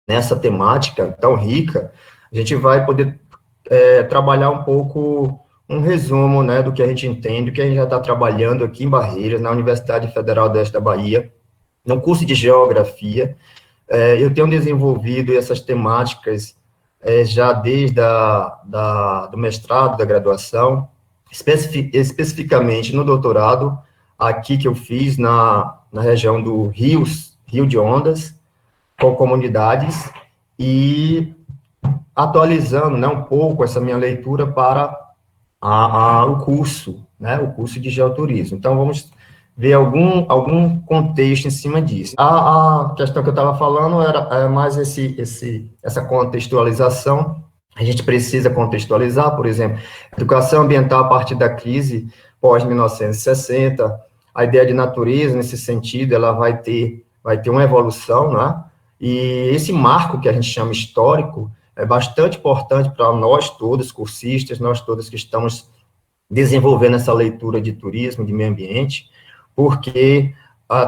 nessa temática tão rica, a gente vai poder trabalhar um pouco um resumo, né, do que a gente entende, do que a gente já está trabalhando aqui em Barreiras, na Universidade Federal do Oeste da Bahia, no curso de Geografia. Eu tenho desenvolvido essas temáticas já desde do mestrado, da graduação, especificamente no doutorado, aqui que eu fiz na região do Rio de Ondas, com comunidades, e atualizando, né, um pouco essa minha leitura para o curso, né, o curso de geoturismo. Então, vamos ver algum contexto em cima disso. A questão que eu estava falando era mais essa contextualização. A gente precisa contextualizar, por exemplo, educação ambiental a partir da crise pós-1960, a ideia de natureza, nesse sentido, ela vai ter uma evolução, né? E esse marco que a gente chama histórico é bastante importante para nós todos, cursistas, nós todos que estamos desenvolvendo essa leitura de turismo, de meio ambiente, porque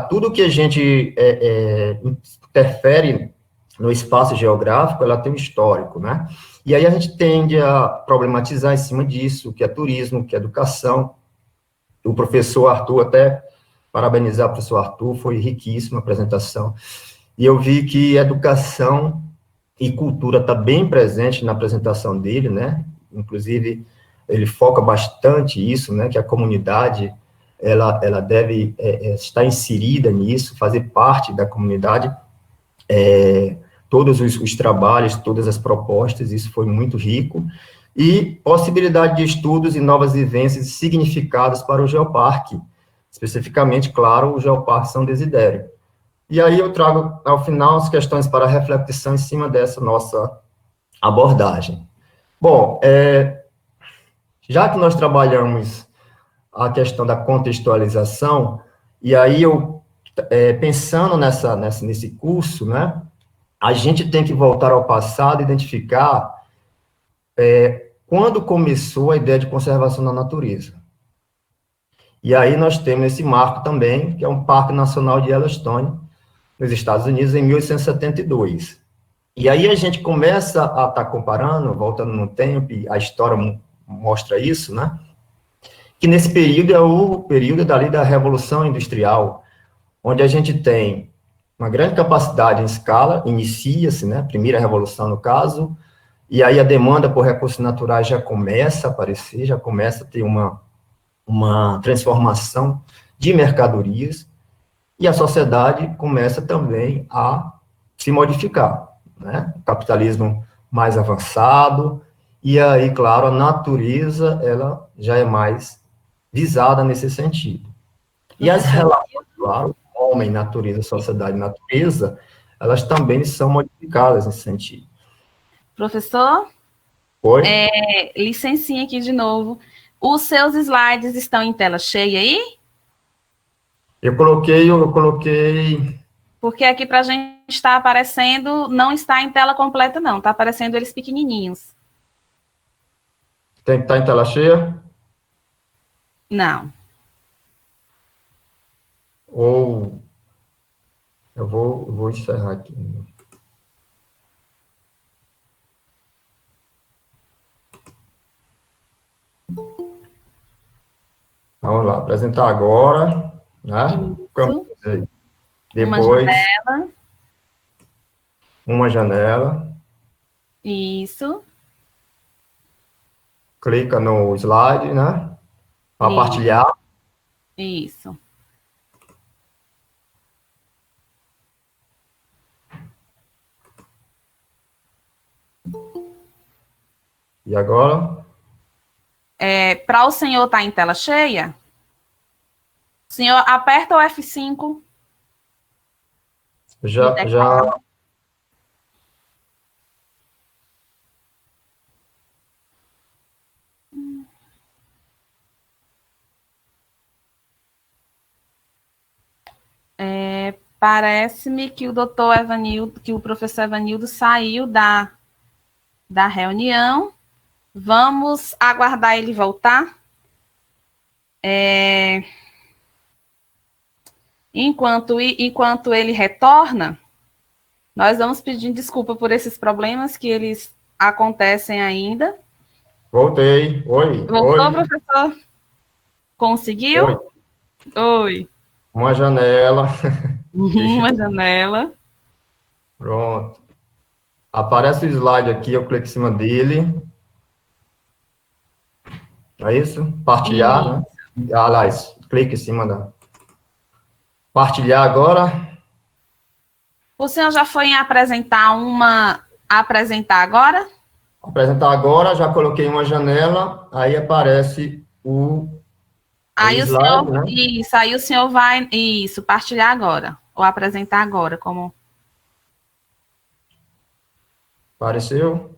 tudo que a gente interfere no espaço geográfico, ela tem um histórico, né? E aí a gente tende a problematizar em cima disso, o que é turismo, o que é educação. O professor Arthur, até parabenizar o professor Arthur, foi riquíssima a apresentação. E eu vi que educação e cultura está bem presente na apresentação dele, né? Inclusive, ele foca bastante isso, né? Que a comunidade, ela deve estar inserida nisso, fazer parte da comunidade, todos os trabalhos, todas as propostas, isso foi muito rico, e possibilidade de estudos e novas vivências e significados para o Geoparque, especificamente, claro, o Geoparque São Desidério. E aí eu trago, ao final, as questões para reflexão em cima dessa nossa abordagem. Bom, já que nós trabalhamos a questão da contextualização, e aí eu, pensando nesse curso, né, a gente tem que voltar ao passado e identificar quando começou a ideia de conservação da natureza. E aí nós temos esse marco também, que é um Parque Nacional de Yellowstone, nos Estados Unidos, em 1872. E aí a gente começa a estar comparando, voltando no tempo, e a história mostra isso, né? Que nesse período é o período dali da Revolução Industrial, onde a gente tem uma grande capacidade em escala, inicia-se, né? Primeira revolução, no caso, e aí a demanda por recursos naturais já começa a aparecer, já começa a ter uma transformação de mercadorias, e a sociedade começa também a se modificar, né? O capitalismo mais avançado, e aí, claro, a natureza, ela já é mais visada nesse sentido. E as relações, claro, homem, natureza, sociedade, natureza, elas também são modificadas nesse sentido. Professor? Oi? Licencinha aqui de novo. Os seus slides estão em tela cheia aí? Eu coloquei... Porque aqui para a gente está aparecendo, não está em tela completa, não. Está aparecendo eles pequenininhos. Tem que estar em tela cheia? Não. Ou... Eu vou encerrar aqui. Vamos lá, apresentar agora, né? Isso. Depois, uma janela. uma janela. Isso. Clica no slide, né? Compartilhar. Isso. E agora? Para o senhor estar em tela cheia, o senhor aperta o F5. Já. Parece-me que o professor Evanildo saiu da reunião. Vamos aguardar ele voltar. Enquanto ele retorna, Nós vamos pedir desculpa por esses problemas que eles acontecem ainda. Voltei. Oi. Voltou, Oi. professor? Conseguiu? Oi. Oi. Uma janela. Uma janela. Pronto. Aparece o slide aqui, eu clico em cima dele. É isso? Partilhar, né? Aliás, clique em cima da... Partilhar agora. O senhor já foi em apresentar agora? Apresentar agora, já coloquei uma janela, aí aparece o Aí o slide, senhor, né? isso, aí o senhor vai, isso, partilhar agora, ou apresentar agora, como Apareceu.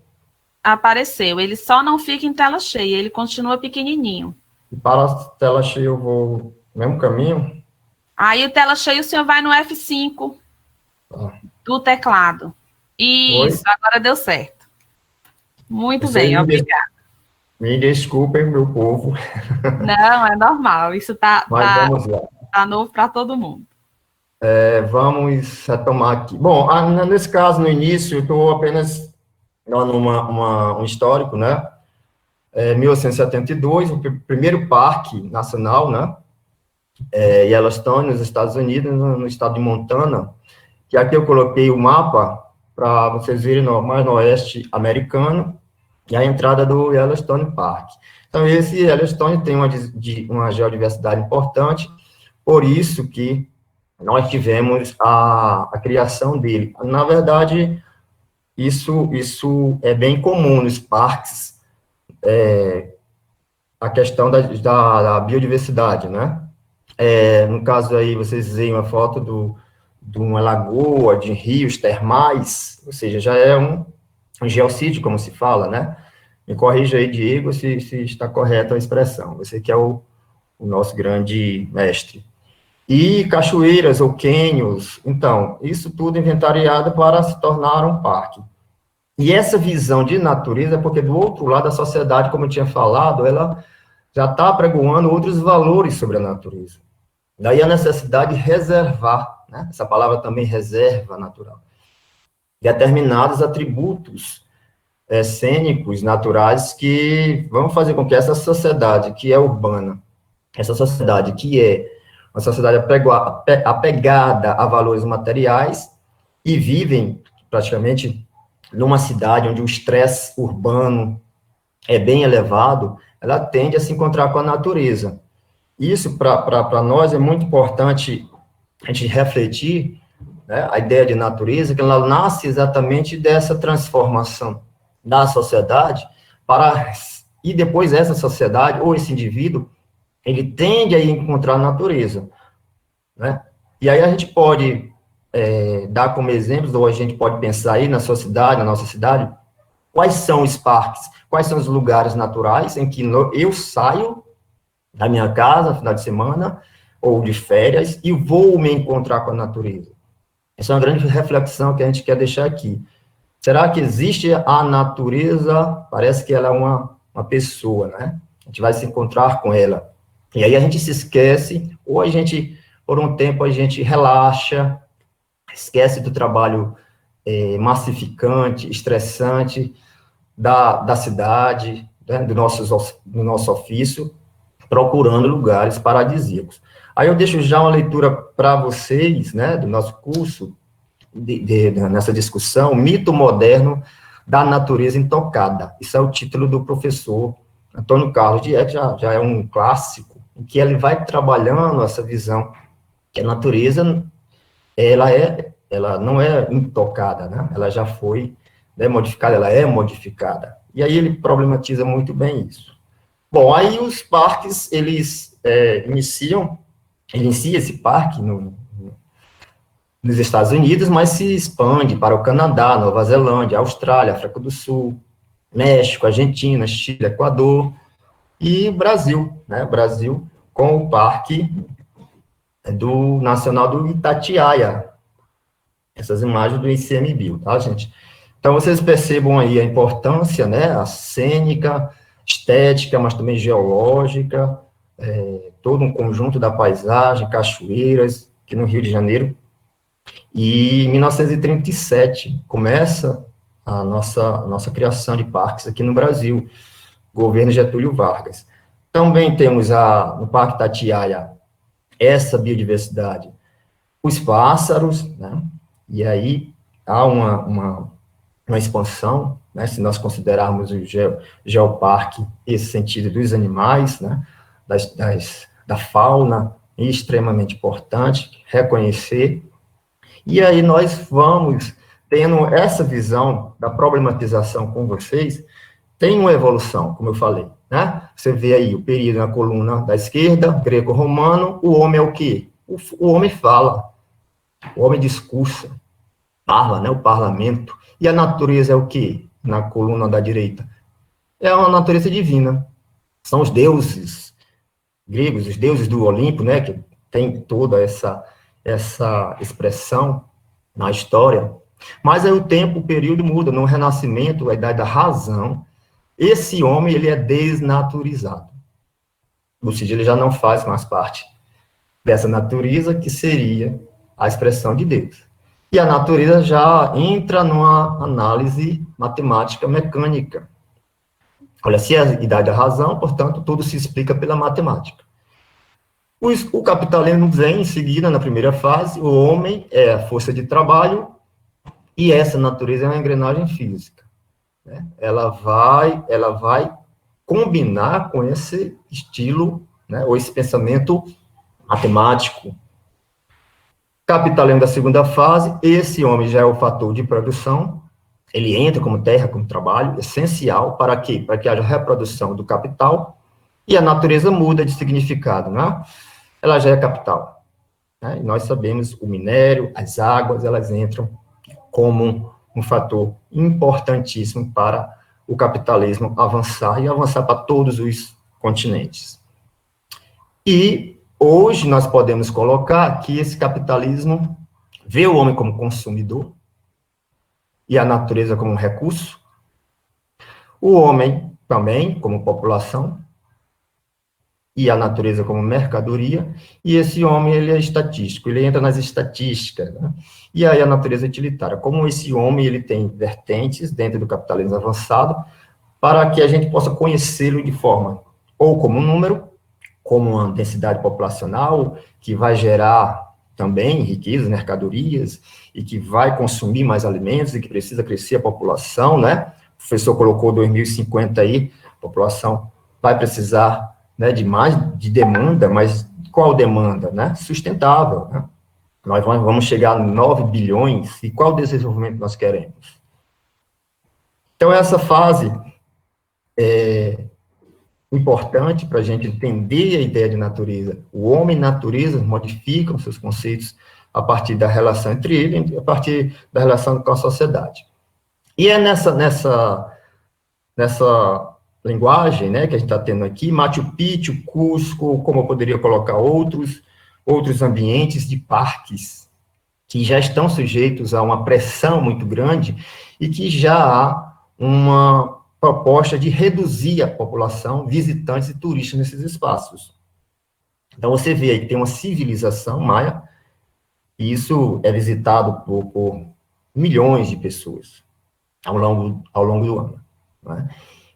apareceu. Ele só não fica em tela cheia, ele continua pequenininho. E para a tela cheia eu vou no mesmo caminho. Aí o tela cheia, o senhor vai no F5 Tá. do teclado. Oi? Isso, agora deu certo. Muito Vocês bem, obrigada. me desculpem, meu povo, Não, é normal, isso mas vamos lá. tá novo para todo mundo. Vamos retomar aqui. Bom, nesse caso, no início, eu estou apenas dando um histórico, né? 1872, o primeiro parque nacional, né? Yellowstone, nos Estados Unidos, no estado de Montana, que aqui eu coloquei o mapa para vocês verem mais no oeste americano, e a entrada do Yellowstone Park. Então, esse Yellowstone tem uma geodiversidade importante, por isso que nós tivemos a criação dele. Na verdade, isso é bem comum nos parques, a questão da biodiversidade, né? No caso aí, vocês veem uma foto de uma lagoa, de rios termais, ou seja, já é um geossídio, como se fala, né? Me corrija aí, Diego, se está correta a expressão. Você que é o nosso grande mestre. E cachoeiras ou cânions, então, isso tudo inventariado para se tornar um parque. E essa visão de natureza, porque do outro lado a sociedade, como eu tinha falado, ela já está apregoando outros valores sobre a natureza. Daí a necessidade de reservar, né? Essa palavra também, reserva natural, determinados atributos cênicos, naturais, que vão fazer com que essa sociedade que é urbana, essa sociedade que é uma sociedade apegada a valores materiais e vivem praticamente numa cidade onde o estresse urbano é bem elevado, ela tende a se encontrar com a natureza. Isso, para nós, é muito importante a gente refletir, né, a ideia de natureza, que ela nasce exatamente dessa transformação da sociedade, e depois essa sociedade, ou esse indivíduo, ele tende a encontrar a natureza, né? E aí a gente pode dar como exemplos, ou a gente pode pensar aí na sua cidade, na nossa cidade, quais são os parques, quais são os lugares naturais em que eu saio da minha casa, no final de semana, ou de férias, e vou me encontrar com a natureza. Essa é uma grande reflexão que a gente quer deixar aqui. Será que existe a natureza? Parece que ela é uma pessoa, né? A gente vai se encontrar com ela. E aí a gente se esquece, ou a gente, por um tempo, a gente relaxa, esquece do trabalho massificante, estressante da cidade, né, do nosso ofício, procurando lugares paradisíacos. Aí eu deixo já uma leitura para vocês, né, do nosso curso, nessa discussão, Mito Moderno da Natureza Intocada. Isso é o título do professor Antônio Carlos Dieck, já é um clássico, em que ele vai trabalhando essa visão que a natureza, ela não é intocada, né? Ela já foi modificada, ela é modificada. E aí ele problematiza muito bem isso. Bom, aí os parques, ele inicia esse parque nos Estados Unidos, mas se expande para o Canadá, Nova Zelândia, Austrália, África do Sul, México, Argentina, Chile, Equador e Brasil, né? Brasil com o Parque Nacional do Itatiaia. Essas imagens do ICMBio, tá, gente? Então, vocês percebam aí a importância, né, a cênica, estética, mas também geológica, todo um conjunto da paisagem, cachoeiras, aqui no Rio de Janeiro. E em 1937 começa a nossa criação de parques aqui no Brasil, governo Getúlio Vargas. Também temos no Parque Itatiaia essa biodiversidade, os pássaros, né? E aí há uma expansão, né? Se nós considerarmos o geoparque, esse sentido dos animais, né? Da fauna, extremamente importante reconhecer. E aí nós vamos tendo essa visão da problematização com vocês, tem uma evolução, como eu falei, né? Você vê aí o período na coluna da esquerda, greco-romano, o homem é o quê? O homem fala, o homem discursa, parla, né? O parlamento. E a natureza é o quê? Na coluna da direita. É uma natureza divina. São os deuses gregos, os deuses do Olimpo, né? Que tem toda essa expressão na história. Mas aí o período muda. No Renascimento, a idade da razão, esse homem, ele é desnaturizado. Ou seja, ele já não faz mais parte dessa natureza que seria a expressão de Deus. E a natureza já entra numa análise matemática mecânica. Olha, se é a idade da razão, portanto, tudo se explica pela matemática. O capitalismo vem em seguida, na primeira fase, o homem é a força de trabalho e essa natureza é uma engrenagem física. Né? Ela vai combinar com esse estilo, né, ou esse pensamento matemático. Capitalismo da segunda fase, esse homem já é o fator de produção, ele entra como terra, como trabalho, essencial para quê? Para que haja reprodução do capital, e a natureza muda de significado, né? Ela já é capital. Né? E nós sabemos, o minério, as águas, elas entram como um fator importantíssimo para o capitalismo avançar, e avançar para todos os continentes. E hoje nós podemos colocar que esse capitalismo vê o homem como consumidor, e a natureza como um recurso, o homem também como população, e a natureza como mercadoria, e esse homem, ele é estatístico, ele entra nas estatísticas, né? E aí a natureza utilitária, como esse homem, ele tem vertentes dentro do capitalismo avançado, para que a gente possa conhecê-lo de forma, ou como um número, como uma densidade populacional, que vai gerar também riquezas, mercadorias, e que vai consumir mais alimentos, e que precisa crescer a população, né? O professor colocou 2050 aí, a população vai precisar, né, de demanda, mas qual demanda, né? Sustentável, né? Nós vamos chegar a 9 bilhões, e qual desenvolvimento nós queremos? Então, essa fase é importante para a gente entender a ideia de natureza. O homem e a natureza modificam seus conceitos a partir da relação entre ele, a partir da relação com a sociedade. E é nessa linguagem, né, que a gente está tendo aqui, Machu Picchu, Cusco, como eu poderia colocar outros ambientes de parques que já estão sujeitos a uma pressão muito grande e que já há uma proposta de reduzir a população, visitantes e turistas nesses espaços. Então, você vê aí que tem uma civilização maia, e isso é visitado por milhões de pessoas ao longo do ano, né?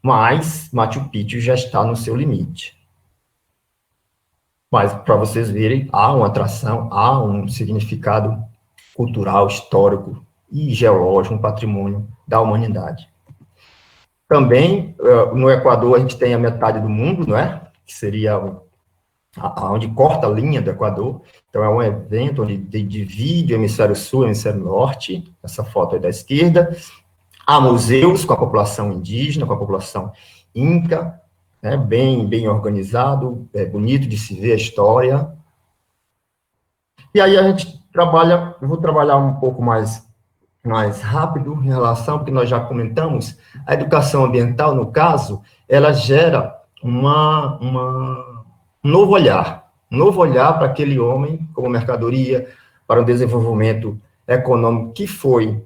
Mas Machu Picchu já está no seu limite. Mas, para vocês verem, há uma atração, há um significado cultural, histórico e geológico, um patrimônio da humanidade. Também, no Equador, a gente tem a metade do mundo, não é? Que seria onde corta a linha do Equador. Então, é um evento onde divide o hemisfério sul e o hemisfério norte, essa foto aí da esquerda. Há museus com a população indígena, com a população inca, né, bem organizado, é bonito de se ver a história. E aí a gente eu vou trabalhar um pouco mais rápido em relação, porque nós já comentamos, a educação ambiental, no caso, ela gera um novo olhar para aquele homem como mercadoria, para o desenvolvimento econômico que foi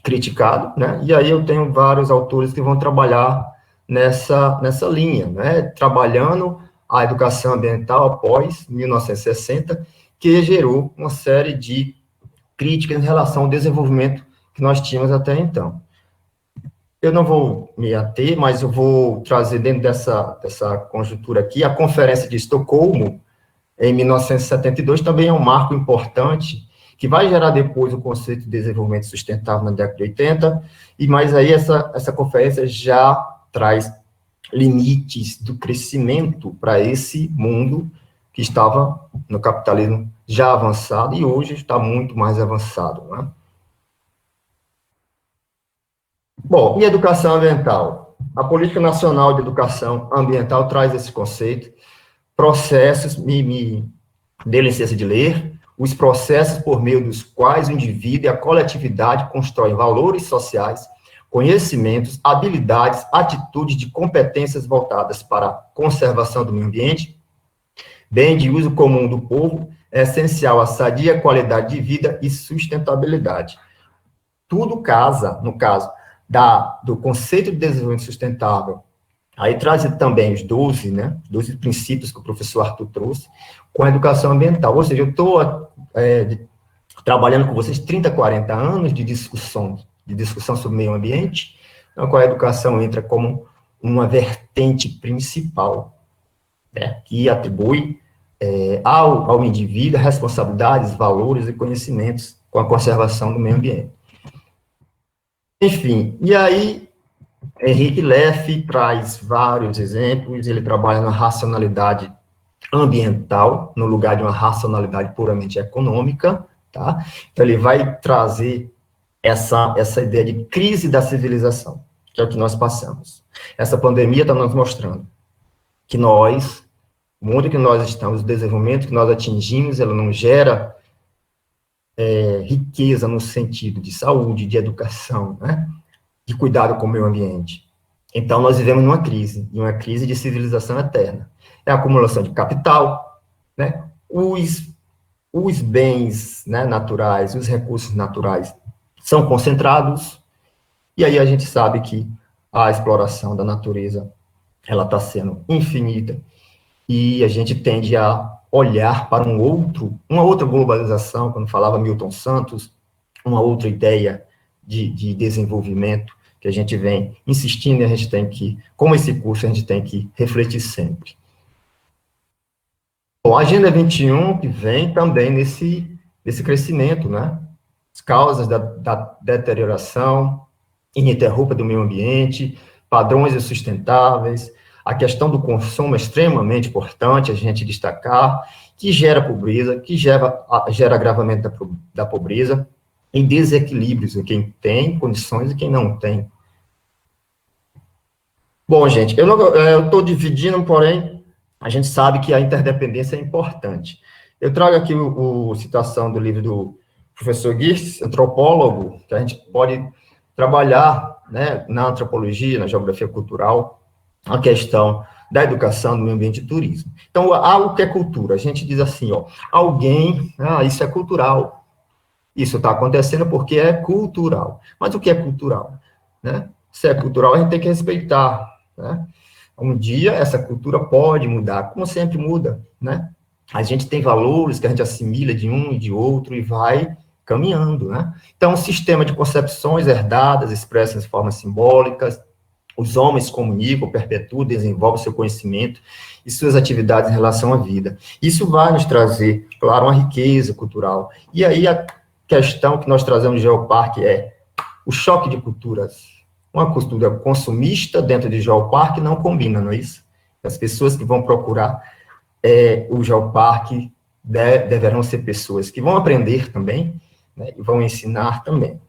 criticado, né? E aí eu tenho vários autores que vão trabalhar nessa linha, né? Trabalhando a educação ambiental após 1960, que gerou uma série de críticas em relação ao desenvolvimento que nós tínhamos até então. Eu não vou me ater, mas eu vou trazer dentro dessa conjuntura aqui a Conferência de Estocolmo, em 1972, também é um marco importante, que vai gerar depois o conceito de desenvolvimento sustentável na década de 80, e mais aí essa conferência já traz limites do crescimento para esse mundo que estava no capitalismo já avançado, e hoje está muito mais avançado, né? Bom, e educação ambiental? A Política Nacional de Educação Ambiental traz esse conceito, processos, me dê licença de ler, os processos por meio dos quais o indivíduo e a coletividade constroem valores sociais, conhecimentos, habilidades, atitudes de competências voltadas para a conservação do meio ambiente, bem de uso comum do povo, é essencial à sadia qualidade de vida e sustentabilidade. Tudo casa, no caso, do conceito de desenvolvimento sustentável, aí traz também os 12 princípios que o professor Arthur trouxe, com a educação ambiental. Ou seja, eu estou trabalhando com vocês 30, 40 anos de discussão sobre o meio ambiente, na qual a educação entra como uma vertente principal, né, que atribui ao indivíduo responsabilidades, valores e conhecimentos com a conservação do meio ambiente. Enfim, e aí, Henrique Leff traz vários exemplos, ele trabalha na racionalidade ambiental, no lugar de uma racionalidade puramente econômica, tá? Então, ele vai trazer essa ideia de crise da civilização, que é o que nós passamos. Essa pandemia está nos mostrando que nós, o mundo que nós estamos, o desenvolvimento que nós atingimos, ela não gera riqueza no sentido de saúde, de educação, né? De cuidado com o meio ambiente. Então, nós vivemos numa crise de civilização eterna. É a acumulação de capital, né? Os bens, né, naturais, os recursos naturais são concentrados, e aí a gente sabe que a exploração da natureza, ela está sendo infinita, e a gente tende a olhar para uma outra globalização, quando falava Milton Santos, uma outra ideia de desenvolvimento, que a gente vem insistindo, e a gente tem que, como esse curso, a gente tem que refletir sempre. Bom, a Agenda 21, que vem também nesse crescimento, né? As causas da deterioração ininterrupta do meio ambiente, padrões insustentáveis, a questão do consumo é extremamente importante a gente destacar, que gera pobreza, que gera agravamento da pobreza, em desequilíbrios em quem tem condições e quem não tem. Bom, gente, eu estou dividindo, porém, a gente sabe que a interdependência é importante. Eu trago aqui a citação do livro do professor Girtz, antropólogo, que a gente pode trabalhar, né, na antropologia, na geografia cultural, a questão da educação, do meio ambiente e turismo. Então, o que é cultura? A gente diz assim, isso é cultural. Isso está acontecendo porque é cultural. Mas o que é cultural? Né? Se é cultural, a gente tem que respeitar, né? Um dia, essa cultura pode mudar, como sempre muda, né? A gente tem valores que a gente assimila de um e de outro e vai caminhando, né? Então, um sistema de concepções herdadas, expressas em formas simbólicas, os homens comunicam, perpetuam, desenvolvem seu conhecimento e suas atividades em relação à vida. Isso vai nos trazer, claro, uma riqueza cultural. E aí, a questão que nós trazemos no Geoparque é o choque de culturas. Uma cultura consumista dentro de Geoparque não combina, não é isso? As pessoas que vão procurar o Geoparque deverão ser pessoas que vão aprender também, né, e vão ensinar também.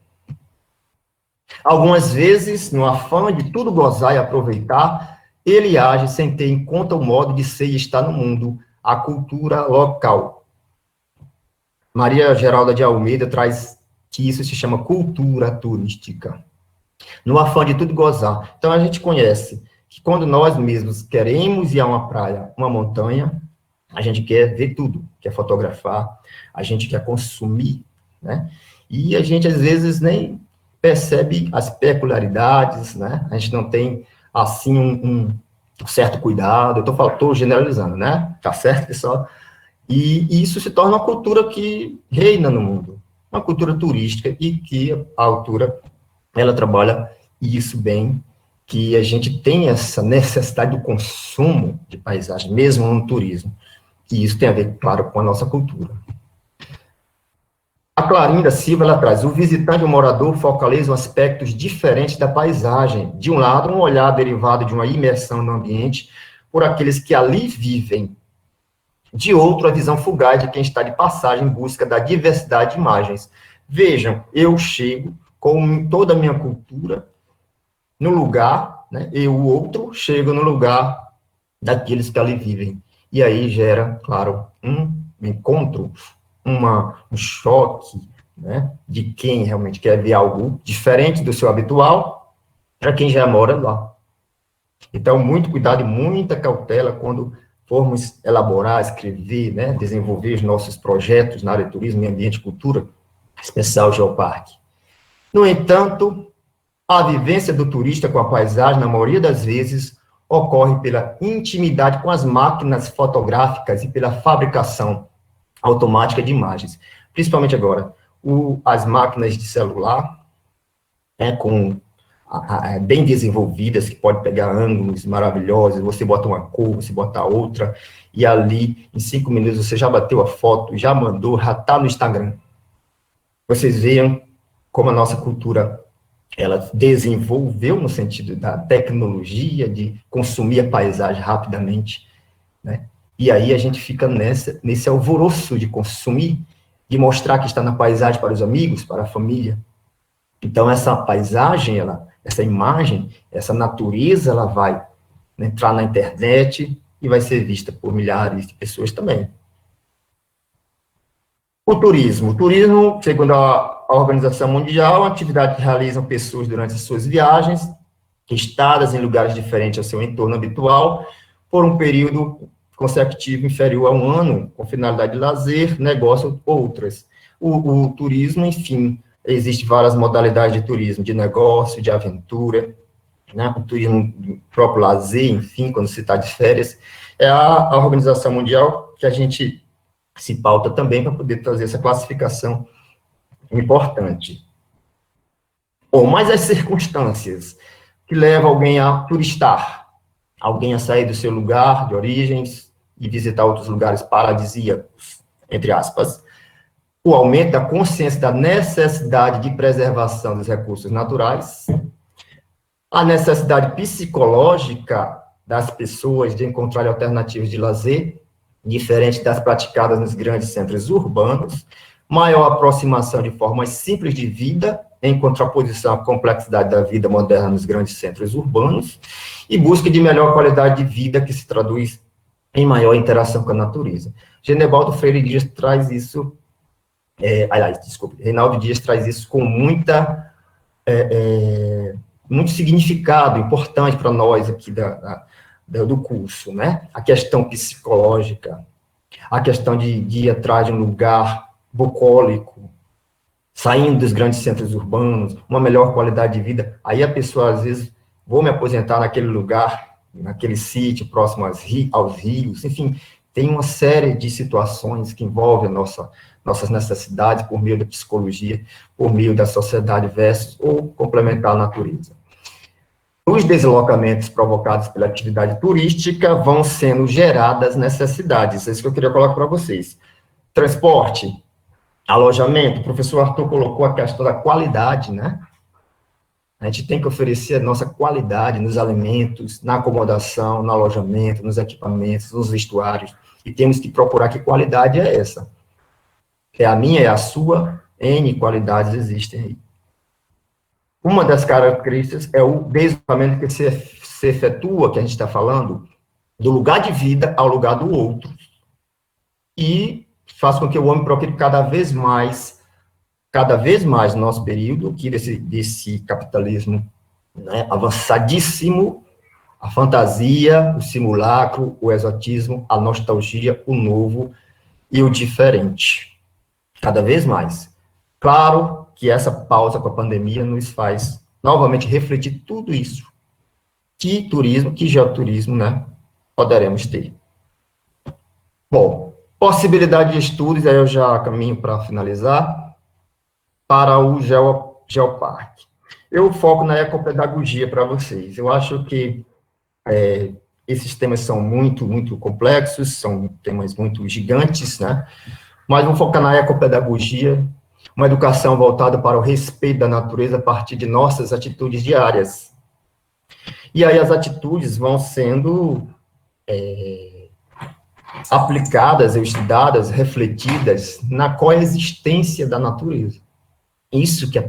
Algumas vezes, no afã de tudo gozar e aproveitar, ele age sem ter em conta o modo de ser e estar no mundo, a cultura local. Maria Geralda de Almeida traz que isso se chama cultura turística. No afã de tudo gozar. Então, a gente conhece que quando nós mesmos queremos ir a uma praia, uma montanha, a gente quer ver tudo, quer fotografar, a gente quer consumir, né? E a gente, às vezes, nem percebe as peculiaridades, né? A gente não tem, assim, um certo cuidado. Eu estou generalizando, né? Tá certo, pessoal? E isso se torna uma cultura que reina no mundo. uma cultura turística, e que a autora, ela trabalha isso bem, que a gente tem essa necessidade do consumo de paisagem, mesmo no turismo, e isso tem a ver, claro, com a nossa cultura. A Clarinda Silva, ela traz: o visitante e o morador focalizam aspectos diferentes da paisagem. De um lado, um olhar derivado de uma imersão no ambiente por aqueles que ali vivem. De outro, a visão fugaz de quem está de passagem em busca da diversidade de imagens. Vejam, eu chego com toda a minha cultura no lugar, né, e o outro chega no lugar daqueles que ali vivem. E aí gera, claro, um encontro, um choque, né, de quem realmente quer ver algo diferente do seu habitual, para quem já mora lá. Então, muito cuidado e muita cautela quando formos elaborar, escrever, né, desenvolver os nossos projetos na área de turismo, meio ambiente e cultura, especial Geoparque. No entanto, a vivência do turista com a paisagem, na maioria das vezes, ocorre pela intimidade com as máquinas fotográficas e pela fabricação automática de imagens. Principalmente agora, as máquinas de celular, bem desenvolvidas, que pode pegar ângulos maravilhosos, você bota uma cor, você bota outra, e ali, em 5 minutos, você já bateu a foto, já mandou, já está no Instagram. Vocês veem como a nossa cultura, ela desenvolveu no sentido da tecnologia, de consumir a paisagem rapidamente, né? E aí a gente fica nesse alvoroço de consumir, de mostrar que está na paisagem para os amigos, para a família. Então, essa paisagem, essa imagem, essa natureza, ela vai entrar na internet e vai ser vista por milhares de pessoas também. O turismo, segundo a Organização Mundial, é uma atividade que realizam pessoas durante as suas viagens, estadas em lugares diferentes ao seu entorno habitual, por um período consecutivo inferior a um ano, com finalidade de lazer, negócio ou outras. O turismo, enfim, existem várias modalidades de turismo, de negócio, de aventura, né, o turismo próprio lazer, enfim, quando se está de férias. É a Organização Mundial que a gente se pauta também para poder trazer essa classificação importante. Bom, mas as circunstâncias que levam alguém a turistar, alguém a sair do seu lugar de origens e visitar outros lugares paradisíacos, entre aspas, o aumento da consciência da necessidade de preservação dos recursos naturais, a necessidade psicológica das pessoas de encontrar alternativas de lazer, diferentes das praticadas nos grandes centros urbanos, maior aproximação de formas simples de vida, em contraposição à complexidade da vida moderna nos grandes centros urbanos, e busca de melhor qualidade de vida, que se traduz em maior interação com a natureza. Genebaldo Freire Dias traz isso, Reinaldo Dias traz isso com muito significado importante para nós aqui do curso, né? A questão psicológica, a questão de ir atrás de um lugar bucólico, saindo dos grandes centros urbanos, uma melhor qualidade de vida. Aí a pessoa, às vezes, vou me aposentar naquele lugar, naquele sítio próximo aos rios, enfim, tem uma série de situações que envolvem nossas necessidades por meio da psicologia, por meio da sociedade versus ou complementar a natureza. Os deslocamentos provocados pela atividade turística vão sendo geradas necessidades. É isso que eu queria colocar para vocês. Transporte, alojamento, o professor Arthur colocou a questão da qualidade, né? A gente tem que oferecer a nossa qualidade nos alimentos, na acomodação, no alojamento, nos equipamentos, nos vestuários, e temos que procurar que qualidade é essa. É a minha, é a sua, N qualidades existem aí. Uma das características é o deslocamento que se efetua, que a gente está falando, do lugar de vida ao lugar do outro, e faz com que o homem procure cada vez mais no nosso período, que desse capitalismo, né, avançadíssimo, a fantasia, o simulacro, o exotismo, a nostalgia, o novo e o diferente. Cada vez mais. Claro que essa pausa com a pandemia nos faz novamente refletir tudo isso. Que turismo, que geoturismo, né, poderemos ter. Bom, possibilidade de estudos, aí eu já caminho para finalizar. para o Geoparque. Eu foco na ecopedagogia para vocês. Eu acho que esses temas são muito, muito complexos, são temas muito gigantes, né? Mas vamos focar na ecopedagogia, uma educação voltada para o respeito da natureza a partir de nossas atitudes diárias. E aí as atitudes vão sendo aplicadas, estudadas, refletidas na coexistência da natureza. Isso que a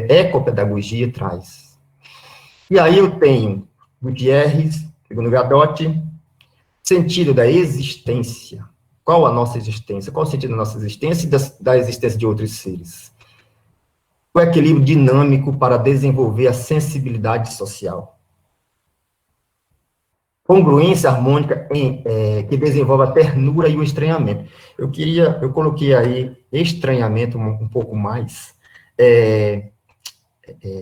ecopedagogia traz. E aí eu tenho Gutierrez, segundo Gadotti, sentido da existência. Qual a nossa existência? Qual o sentido da nossa existência e da existência de outros seres? O equilíbrio dinâmico para desenvolver a sensibilidade social. Congruência harmônica que desenvolve a ternura e o estranhamento. Eu coloquei aí estranhamento um pouco mais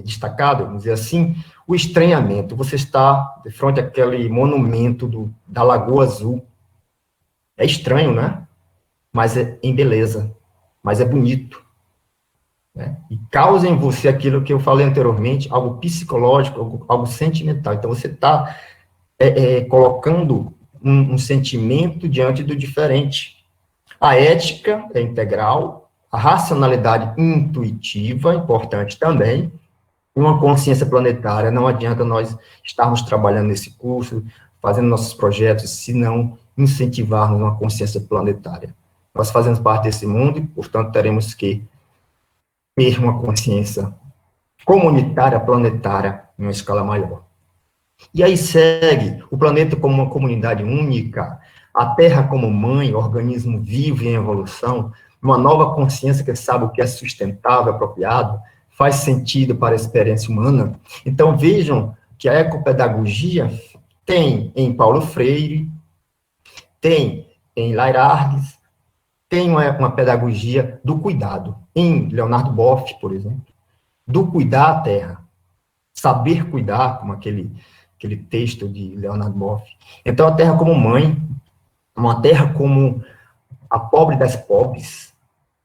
destacado, vamos dizer assim, o estranhamento. Você está de frente àquele monumento da Lagoa Azul. É estranho, né? Mas é em beleza, mas é bonito. Né? E causa em você aquilo que eu falei anteriormente, algo psicológico, algo sentimental. Então, você está colocando um sentimento diante do diferente. A ética é integral, a racionalidade intuitiva, importante também, e uma consciência planetária. Não adianta nós estarmos trabalhando nesse curso, fazendo nossos projetos, se não incentivarmos uma consciência planetária. Nós fazemos parte desse mundo e, portanto, teremos que ter uma consciência comunitária, planetária, em uma escala maior. E aí segue o planeta como uma comunidade única, a Terra como mãe, organismo vivo em evolução, uma nova consciência que sabe o que é sustentável, apropriado, faz sentido para a experiência humana. Então, vejam que a ecopedagogia tem em Paulo Freire, tem em Lairargues, tem uma pedagogia do cuidado, em Leonardo Boff, por exemplo, do cuidar a terra, saber cuidar, como aquele texto de Leonardo Boff. Então, a terra como mãe, uma terra como a pobre das pobres,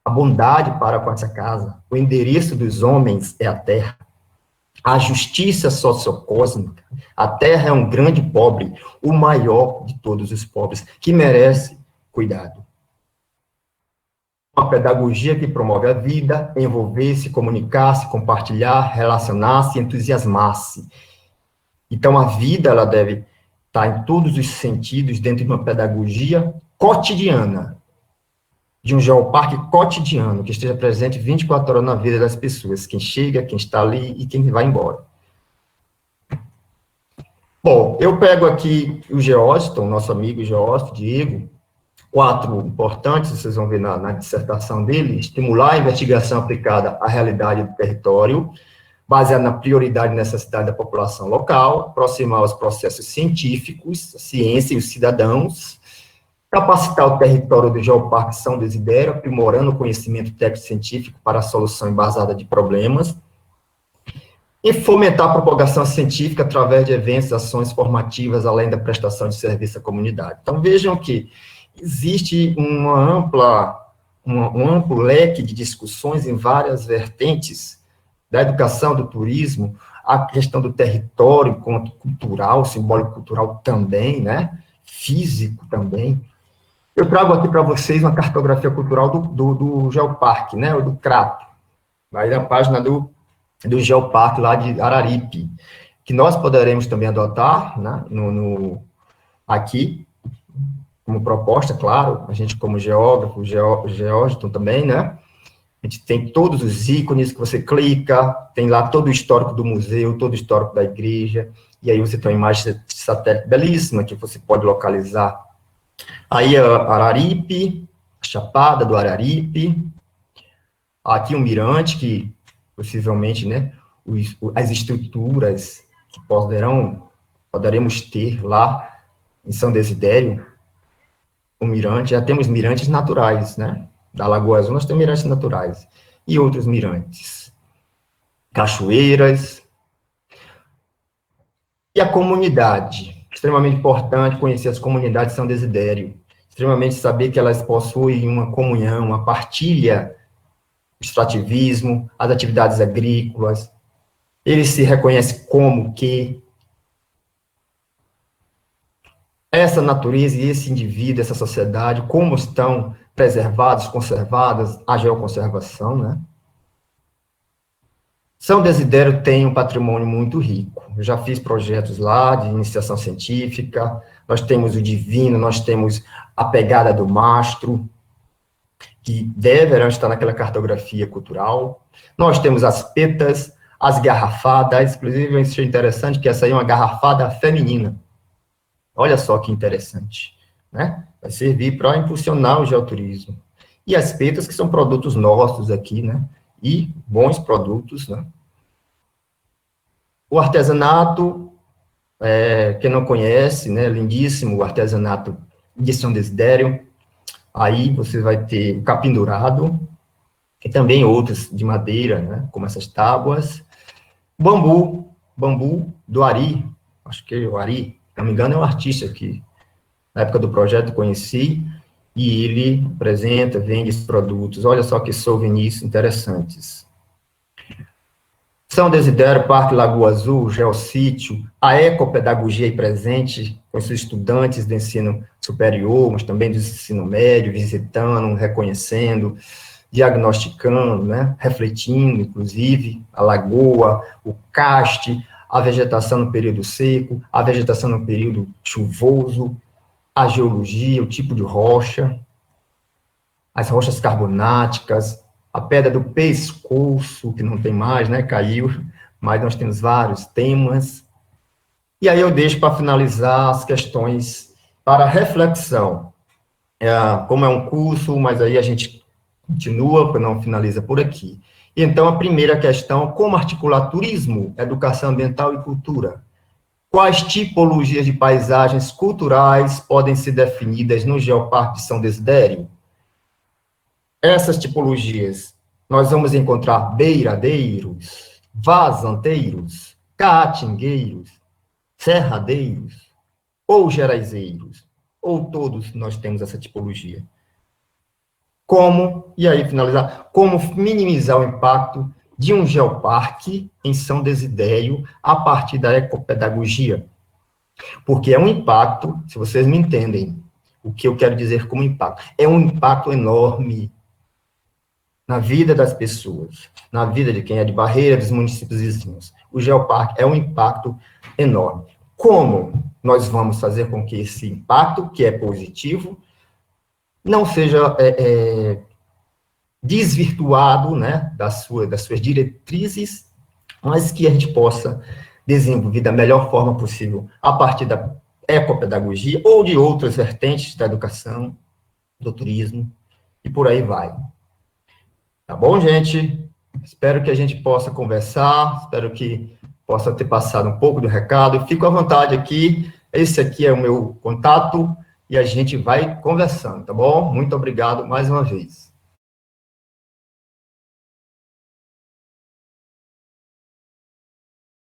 a bondade para com essa casa, o endereço dos homens é a terra, a justiça sociocósmica, a terra é um grande pobre, o maior de todos os pobres, que merece cuidado. Uma pedagogia que promove a vida, envolver-se, comunicar-se, compartilhar, relacionar-se, entusiasmar-se. Então, a vida, ela deve estar em todos os sentidos dentro de uma pedagogia cotidiana, de um geoparque cotidiano, que esteja presente 24 horas na vida das pessoas, quem chega, quem está ali e quem vai embora. Bom, eu pego aqui o Geósito, nosso amigo Geósito, Diego, 4 importantes, vocês vão ver na dissertação dele: estimular a investigação aplicada à realidade do território, baseada na prioridade e necessidade da população local, aproximar os processos científicos, a ciência e os cidadãos, capacitar o território do Geoparque São Desidério, aprimorando o conhecimento técnico-científico para a solução embasada de problemas, e fomentar a propagação científica através de eventos, ações formativas, além da prestação de serviço à comunidade. Então, vejam que existe um amplo leque de discussões em várias vertentes da educação, do turismo, a questão do território quanto cultural, simbólico-cultural também, né? Físico também. Eu trago aqui para vocês uma cartografia cultural do Geoparque, né? Do CRAP, aí na página do Geoparque lá de Araripe, que nós poderemos também adotar, né? Aqui, como proposta, claro, a gente como geógrafo, geógrafo também, né? A gente tem todos os ícones que você clica, tem lá todo o histórico do museu, todo o histórico da igreja, e aí você tem uma imagem de satélite belíssima que você pode localizar. Aí a Araripe, a Chapada do Araripe, aqui um mirante que possivelmente, né, as estruturas que poderemos ter lá em São Desidério, um mirante, já temos mirantes naturais, né? Da Lagoa Azul nós temos mirantes naturais e outros mirantes, cachoeiras. E a comunidade, extremamente importante conhecer as comunidades de São Desidério, extremamente saber que elas possuem uma comunhão, uma partilha extrativismo, as atividades agrícolas. Ele se reconhece como que essa natureza e esse indivíduo, essa sociedade, como estão preservados, conservadas, a geoconservação, né? São Desidério tem um patrimônio muito rico. Eu já fiz projetos lá de iniciação científica, nós temos o divino, nós temos a pegada do mastro, que deverão estar naquela cartografia cultural. Nós temos as petas, as garrafadas, inclusive eu achei interessante que essa aí é uma garrafada feminina. Olha só que interessante, né? Vai servir para impulsionar o geoturismo. E as petas, que são produtos nossos aqui, né? E bons produtos, né? O artesanato, quem não conhece, né? Lindíssimo o artesanato de São Desidério. Aí você vai ter o capim dourado, e também outros de madeira, né? Como essas tábuas. Bambu do Ari, acho que é o Ari, se não me engano, é um artista que, na época do projeto, conheci, e ele apresenta, vende esses produtos. Olha só que souvenirs interessantes. São Desidério, Parque Lagoa Azul, Geossítio, a ecopedagogia aí presente, com seus estudantes de ensino superior, mas também do ensino médio, visitando, reconhecendo, diagnosticando, né, refletindo, inclusive, a lagoa, o caste, a vegetação no período seco, a vegetação no período chuvoso, a geologia, o tipo de rocha, as rochas carbonáticas, a pedra do pescoço, que não tem mais, né, caiu, mas nós temos vários temas. E aí eu deixo para finalizar as questões para reflexão. Como é um curso, mas aí a gente continua, porque não finaliza por aqui. Então, a primeira questão, como articular turismo, educação ambiental e cultura? Quais tipologias de paisagens culturais podem ser definidas no Geoparque de São Desidério? Essas tipologias, nós vamos encontrar beiradeiros, vazanteiros, caatingueiros, serradeiros, ou geraizeiros, ou todos nós temos essa tipologia. Como, e aí finalizar, como minimizar o impacto de um geoparque em São Desidério a partir da ecopedagogia? Porque é um impacto, se vocês me entendem, o que eu quero dizer como impacto, é um impacto enorme na vida das pessoas, na vida de quem é de Barreira, dos municípios vizinhos. O geoparque é um impacto enorme. Como nós vamos fazer com que esse impacto, que é positivo, não seja desvirtuado, né, das suas diretrizes, mas que a gente possa desenvolver da melhor forma possível a partir da ecopedagogia ou de outras vertentes da educação, do turismo, e por aí vai. Tá bom, gente? Espero que a gente possa conversar, espero que possa ter passado um pouco do recado. Fico à vontade aqui, esse aqui é o meu contato, e a gente vai conversando, tá bom? Muito obrigado mais uma vez.